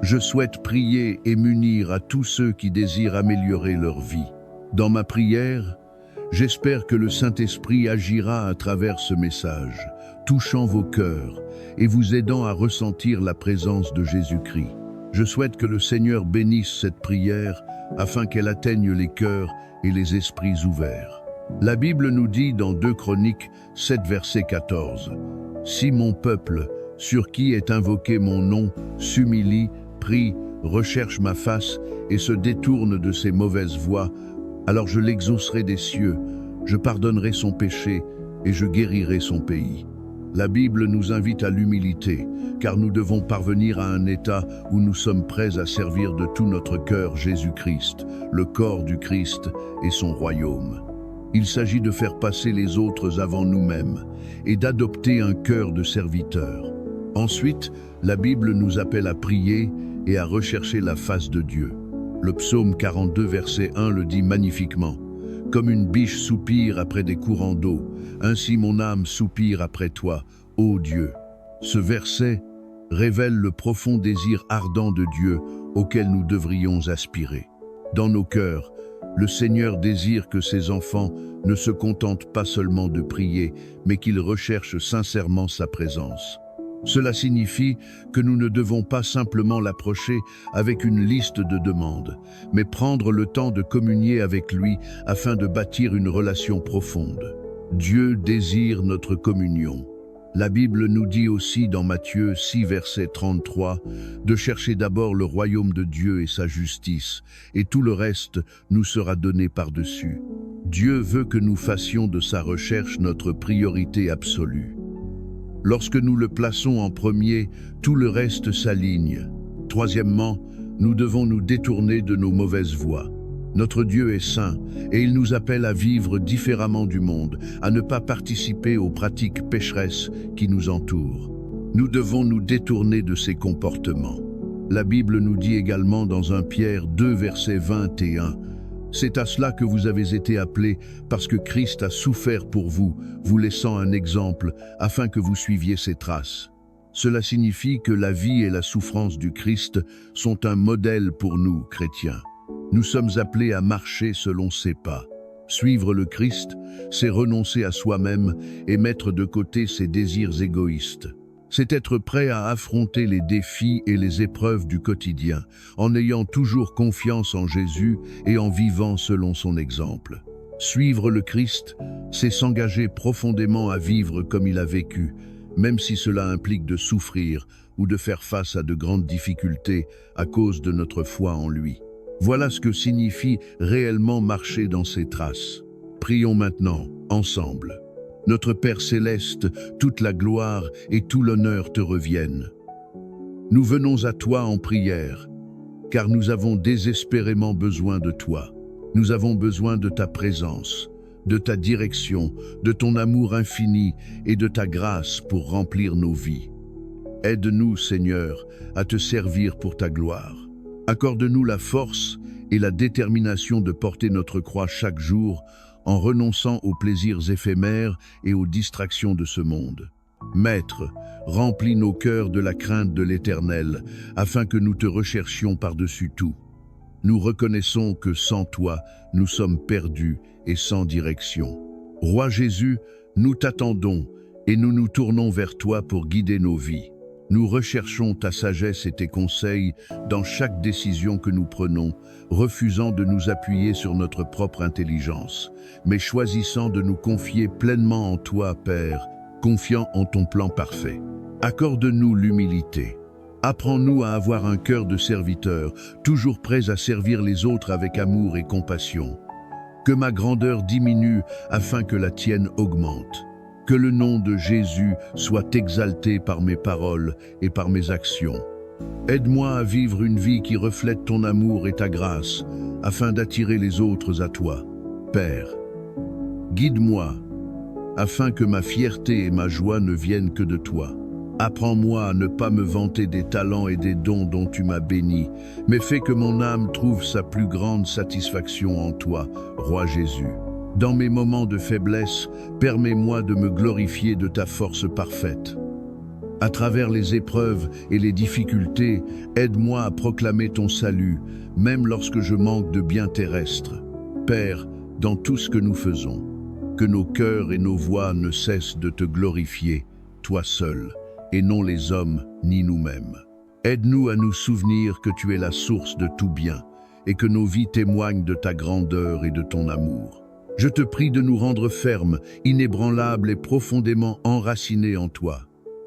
Je souhaite prier et m'unir à tous ceux qui désirent améliorer leur vie. Dans ma prière, j'espère que le Saint-Esprit agira à travers ce message, touchant vos cœurs et vous aidant à ressentir la présence de Jésus-Christ. Je souhaite que le Seigneur bénisse cette prière afin qu'elle atteigne les cœurs et les esprits ouverts. La Bible nous dit dans 2 Chroniques 7, verset 14, « Si mon peuple, sur qui est invoqué mon nom, s'humilie, prie, recherche ma face et se détourne de ses mauvaises voies, alors je l'exaucerai des cieux, je pardonnerai son péché et je guérirai son pays. » La Bible nous invite à l'humilité, car nous devons parvenir à un état où nous sommes prêts à servir de tout notre cœur Jésus-Christ, le corps du Christ et son royaume. Il s'agit de faire passer les autres avant nous-mêmes et d'adopter un cœur de serviteur. Ensuite, la Bible nous appelle à prier et à rechercher la face de Dieu. Le psaume 42, verset 1 le dit magnifiquement. « Comme une biche soupire après des courants d'eau, ainsi mon âme soupire après toi, ô Dieu. » Ce verset révèle le profond désir ardent de Dieu auquel nous devrions aspirer. Dans nos cœurs, le Seigneur désire que ses enfants ne se contentent pas seulement de prier, mais qu'ils recherchent sincèrement sa présence. Cela signifie que nous ne devons pas simplement l'approcher avec une liste de demandes, mais prendre le temps de communier avec lui afin de bâtir une relation profonde. Dieu désire notre communion. La Bible nous dit aussi dans Matthieu 6, verset 33, de chercher d'abord le royaume de Dieu et sa justice, et tout le reste nous sera donné par-dessus. Dieu veut que nous fassions de sa recherche notre priorité absolue. Lorsque nous le plaçons en premier, tout le reste s'aligne. Troisièmement, nous devons nous détourner de nos mauvaises voies. Notre Dieu est saint et il nous appelle à vivre différemment du monde, à ne pas participer aux pratiques pécheresses qui nous entourent. Nous devons nous détourner de ces comportements. La Bible nous dit également dans 1 Pierre 2, verset 21, « C'est à cela que vous avez été appelés, parce que Christ a souffert pour vous, vous laissant un exemple, afin que vous suiviez ses traces. » Cela signifie que la vie et la souffrance du Christ sont un modèle pour nous, chrétiens. Nous sommes appelés à marcher selon ses pas. Suivre le Christ, c'est renoncer à soi-même et mettre de côté ses désirs égoïstes. C'est être prêt à affronter les défis et les épreuves du quotidien, en ayant toujours confiance en Jésus et en vivant selon son exemple. Suivre le Christ, c'est s'engager profondément à vivre comme il a vécu, même si cela implique de souffrir ou de faire face à de grandes difficultés à cause de notre foi en lui. Voilà ce que signifie réellement marcher dans ses traces. Prions maintenant, ensemble. Notre Père céleste, toute la gloire et tout l'honneur te reviennent. Nous venons à toi en prière, car nous avons désespérément besoin de toi. Nous avons besoin de ta présence, de ta direction, de ton amour infini et de ta grâce pour remplir nos vies. Aide-nous, Seigneur, à te servir pour ta gloire. Accorde-nous la force et la détermination de porter notre croix chaque jour en renonçant aux plaisirs éphémères et aux distractions de ce monde. Maître, remplis nos cœurs de la crainte de l'Éternel, afin que nous te recherchions par-dessus tout. Nous reconnaissons que sans toi, nous sommes perdus et sans direction. Roi Jésus, nous t'attendons et nous nous tournons vers toi pour guider nos vies. Nous recherchons ta sagesse et tes conseils dans chaque décision que nous prenons, refusant de nous appuyer sur notre propre intelligence, mais choisissant de nous confier pleinement en toi, Père, confiant en ton plan parfait. Accorde-nous l'humilité. Apprends-nous à avoir un cœur de serviteur, toujours prêt à servir les autres avec amour et compassion. Que ma grandeur diminue afin que la tienne augmente. Que le nom de Jésus soit exalté par mes paroles et par mes actions. Aide-moi à vivre une vie qui reflète ton amour et ta grâce, afin d'attirer les autres à toi. Père, guide-moi, afin que ma fierté et ma joie ne viennent que de toi. Apprends-moi à ne pas me vanter des talents et des dons dont tu m'as béni, mais fais que mon âme trouve sa plus grande satisfaction en toi, Roi Jésus. Dans mes moments de faiblesse, permets-moi de me glorifier de ta force parfaite. À travers les épreuves et les difficultés, aide-moi à proclamer ton salut, même lorsque je manque de biens terrestres. Père, dans tout ce que nous faisons, que nos cœurs et nos voix ne cessent de te glorifier, toi seul, et non les hommes ni nous-mêmes. Aide-nous à nous souvenir que tu es la source de tout bien, et que nos vies témoignent de ta grandeur et de ton amour. Je te prie de nous rendre fermes, inébranlables et profondément enracinés en toi.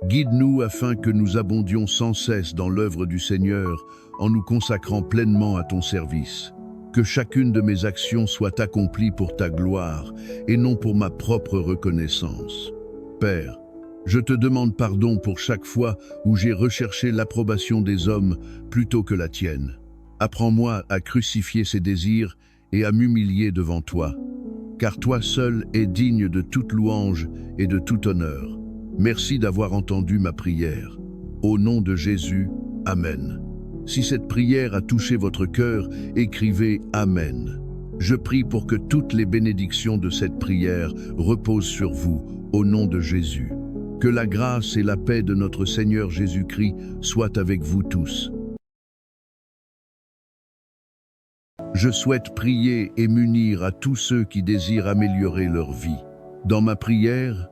Guide-nous afin que nous abondions sans cesse dans l'œuvre du Seigneur en nous consacrant pleinement à ton service. Que chacune de mes actions soit accomplie pour ta gloire et non pour ma propre reconnaissance. Père, je te demande pardon pour chaque fois où j'ai recherché l'approbation des hommes plutôt que la tienne. Apprends-moi à crucifier ces désirs et à m'humilier devant toi, car toi seul es digne de toute louange et de tout honneur. Merci d'avoir entendu ma prière. Au nom de Jésus, Amen. Si cette prière a touché votre cœur, écrivez Amen. Je prie pour que toutes les bénédictions de cette prière reposent sur vous, au nom de Jésus. Que la grâce et la paix de notre Seigneur Jésus-Christ soient avec vous tous. Je souhaite prier et m'unir à tous ceux qui désirent améliorer leur vie. Dans ma prière,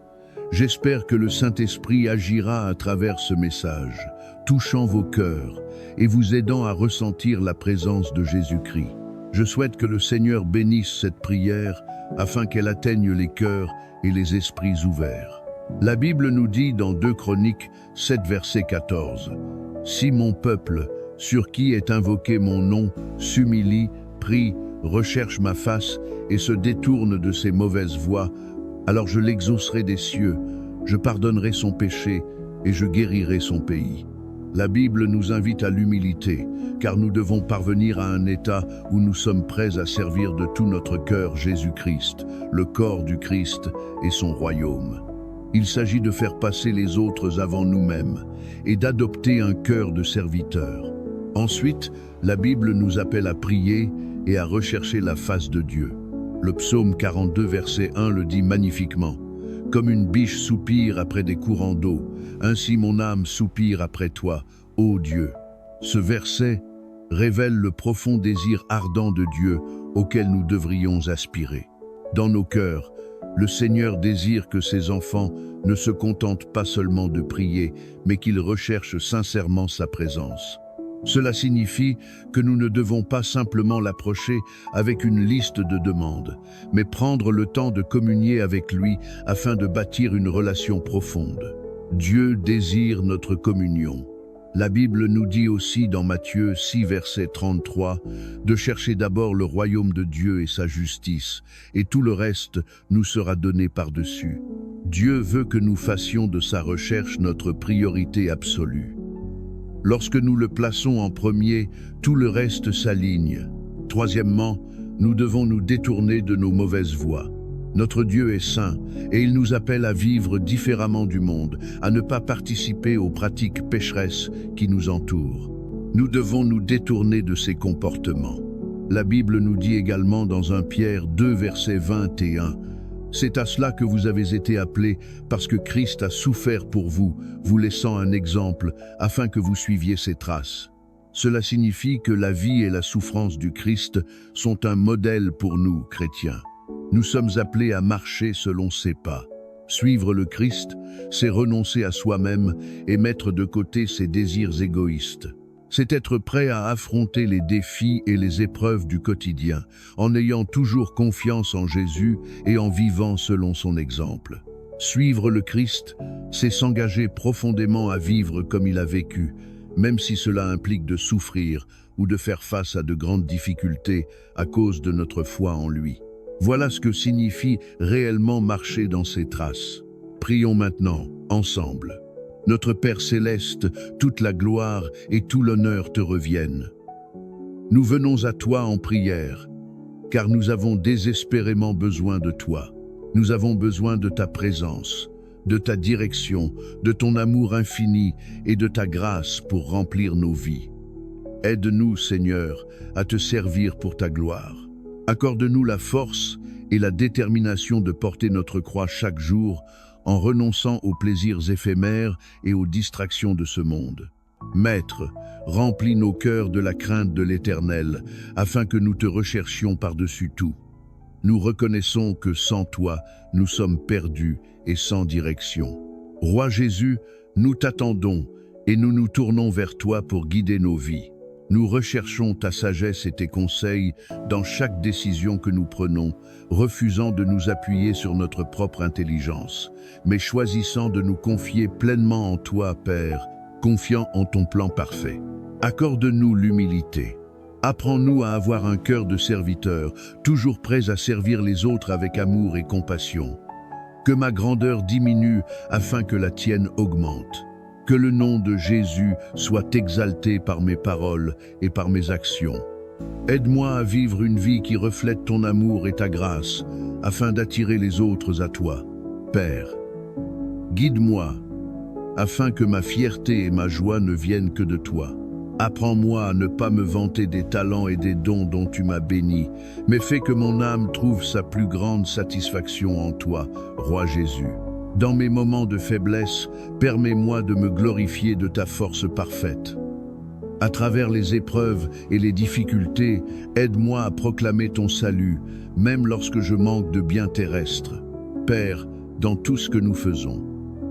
j'espère que le Saint-Esprit agira à travers ce message, touchant vos cœurs et vous aidant à ressentir la présence de Jésus-Christ. Je souhaite que le Seigneur bénisse cette prière afin qu'elle atteigne les cœurs et les esprits ouverts. La Bible nous dit dans 2 Chroniques 7, verset 14, « Si mon peuple, sur qui est invoqué mon nom, s'humilie, prie, recherche ma face et se détourne de ses mauvaises voies, alors je l'exaucerai des cieux, je pardonnerai son péché et je guérirai son pays. » La Bible nous invite à l'humilité, car nous devons parvenir à un état où nous sommes prêts à servir de tout notre cœur Jésus-Christ, le corps du Christ et son royaume. Il s'agit de faire passer les autres avant nous-mêmes et d'adopter un cœur de serviteur. Ensuite, la Bible nous appelle à prier et à rechercher la face de Dieu. Le psaume 42, verset 1 le dit magnifiquement. « Comme une biche soupire après des courants d'eau, ainsi mon âme soupire après toi, ô Dieu. » Ce verset révèle le profond désir ardent de Dieu auquel nous devrions aspirer. Dans nos cœurs, le Seigneur désire que ses enfants ne se contentent pas seulement de prier, mais qu'ils recherchent sincèrement sa présence. Cela signifie que nous ne devons pas simplement l'approcher avec une liste de demandes, mais prendre le temps de communier avec lui afin de bâtir une relation profonde. Dieu désire notre communion. La Bible nous dit aussi dans Matthieu 6, verset 33, de chercher d'abord le royaume de Dieu et sa justice, et tout le reste nous sera donné par-dessus. Dieu veut que nous fassions de sa recherche notre priorité absolue. Lorsque nous le plaçons en premier, tout le reste s'aligne. Troisièmement, nous devons nous détourner de nos mauvaises voies. Notre Dieu est saint et il nous appelle à vivre différemment du monde, à ne pas participer aux pratiques pécheresses qui nous entourent. Nous devons nous détourner de ces comportements. La Bible nous dit également dans 1 Pierre 2, verset 21, « C'est à cela que vous avez été appelés, parce que Christ a souffert pour vous, vous laissant un exemple, afin que vous suiviez ses traces. » Cela signifie que la vie et la souffrance du Christ sont un modèle pour nous, chrétiens. Nous sommes appelés à marcher selon ses pas. Suivre le Christ, c'est renoncer à soi-même et mettre de côté ses désirs égoïstes. C'est être prêt à affronter les défis et les épreuves du quotidien, en ayant toujours confiance en Jésus et en vivant selon son exemple. Suivre le Christ, c'est s'engager profondément à vivre comme il a vécu, même si cela implique de souffrir ou de faire face à de grandes difficultés à cause de notre foi en lui. Voilà ce que signifie réellement marcher dans ses traces. Prions maintenant, ensemble. Notre Père céleste, toute la gloire et tout l'honneur te reviennent. Nous venons à toi en prière, car nous avons désespérément besoin de toi. Nous avons besoin de ta présence, de ta direction, de ton amour infini et de ta grâce pour remplir nos vies. Aide-nous, Seigneur, à te servir pour ta gloire. Accorde-nous la force et la détermination de porter notre croix chaque jour en renonçant aux plaisirs éphémères et aux distractions de ce monde. Maître, remplis nos cœurs de la crainte de l'Éternel, afin que nous te recherchions par-dessus tout. Nous reconnaissons que sans toi, nous sommes perdus et sans direction. Roi Jésus, nous t'attendons et nous nous tournons vers toi pour guider nos vies. Nous recherchons ta sagesse et tes conseils dans chaque décision que nous prenons, refusant de nous appuyer sur notre propre intelligence, mais choisissant de nous confier pleinement en toi, Père, confiant en ton plan parfait. Accorde-nous l'humilité. Apprends-nous à avoir un cœur de serviteur, toujours prêt à servir les autres avec amour et compassion. Que ma grandeur diminue afin que la tienne augmente. Que le nom de Jésus soit exalté par mes paroles et par mes actions. Aide-moi à vivre une vie qui reflète ton amour et ta grâce, afin d'attirer les autres à toi. Père, guide-moi, afin que ma fierté et ma joie ne viennent que de toi. Apprends-moi à ne pas me vanter des talents et des dons dont tu m'as béni, mais fais que mon âme trouve sa plus grande satisfaction en toi, Roi Jésus. Dans mes moments de faiblesse, permets-moi de me glorifier de ta force parfaite. À travers les épreuves et les difficultés, aide-moi à proclamer ton salut, même lorsque je manque de biens terrestres. Père, dans tout ce que nous faisons,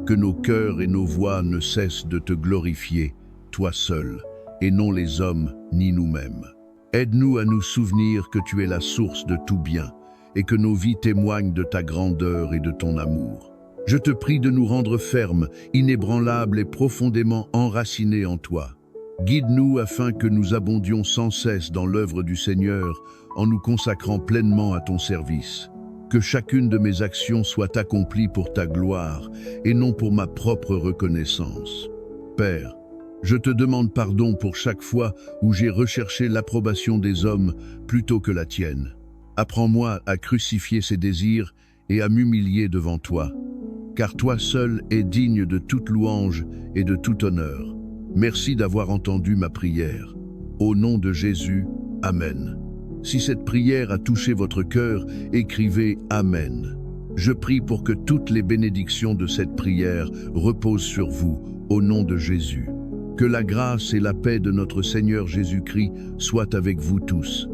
que nos cœurs et nos voix ne cessent de te glorifier, toi seul, et non les hommes ni nous-mêmes. Aide-nous à nous souvenir que tu es la source de tout bien, et que nos vies témoignent de ta grandeur et de ton amour. Je te prie de nous rendre fermes, inébranlables et profondément enracinés en toi. Guide-nous afin que nous abondions sans cesse dans l'œuvre du Seigneur en nous consacrant pleinement à ton service. Que chacune de mes actions soit accomplie pour ta gloire et non pour ma propre reconnaissance. Père, je te demande pardon pour chaque fois où j'ai recherché l'approbation des hommes plutôt que la tienne. Apprends-moi à crucifier ces désirs et à m'humilier devant toi. Car toi seul es digne de toute louange et de tout honneur. Merci d'avoir entendu ma prière. Au nom de Jésus, Amen. Si cette prière a touché votre cœur, écrivez Amen. Je prie pour que toutes les bénédictions de cette prière reposent sur vous, au nom de Jésus. Que la grâce et la paix de notre Seigneur Jésus-Christ soient avec vous tous.